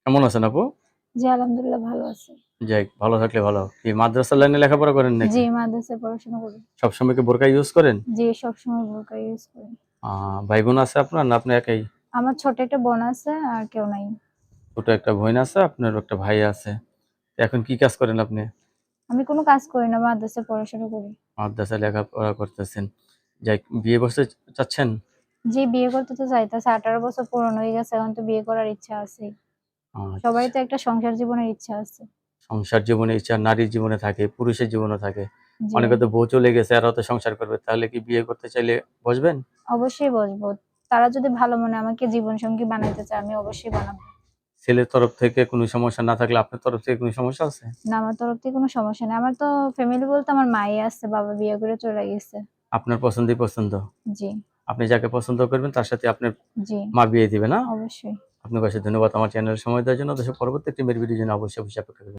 কেমন আছেন আপু? জি, আলহামদুলিল্লাহ ভালো আছি। যাই ভালো থাকলে ভালো। কি মাদ্রাসার লাইনে লেখাপড়া করেন জি, নাকি? মাদ্রাসায় পড়াশোনা করি। সবসময় কি বোরকা ইউজ করেন? জি, সবসময় বোরকা ইউজ করি। ভাই বোন আছে আপনার না আপনি একাই? আমার ছোট একটা বোন আছে আর কেউ নাই। ছোট একটা বোন আছে, আপনার একটা ভাই আছে। এখন কি কাজ করেন আপনি? আমি কোনো কাজ করি না, মাদ্রাসায় পড়াশোনা করি। মাদ্রাসায় লেখাপড়া করতেছেন। যাই বিয়ে করতে চাচ্ছেন? জি, বিয়ে করতে তো চাইতেছি। 18 বছর পূরণ হয়ে গেছে, এখন তো বিয়ে করার ইচ্ছা আছেই। সবারই আচ্ছা। তো একটা সংসার জীবনের ইচ্ছা আছে। সংসার জীবনে ইচ্ছা নারীর জীবনে থাকে, পুরুষের জীবনে থাকে। জি, অনেকে তো বউ চলে গেছে, এরাও তো সংসার করবে। তাহলে কি বিয়ে করতে চাইলে বসবেন? অবশ্যই বসবো। তারা যদি ভালো মনে আমাকে জীবনসঙ্গী বানাইতে চায়, আমি অবশ্যই বানাবো। ছেলের তরফ থেকে কোনো সমস্যা না থাকলে আপনার তরফ থেকে কোনো সমস্যা আছে? না, আমার তরফ থেকে কোনো সমস্যা নেই। আমার তো ফ্যামিলি বলতে আমার মাই আছে, বাবা বিয়ে করে চলে গেছে। আপনার পছন্দই পছন্দ। জি, আপনি যাকে পছন্দ করবেন তার সাথে আপনার জি, মা বিয়ে দিবে না? অবশ্যই। আপনাকে অসংখ্য ধন্যবাদ আমার চ্যানেলে সময় দেওয়ার জন্য। পরবর্তী টিমের ভিডিওর জন্য অবশ্যই অপেক্ষা করবেন।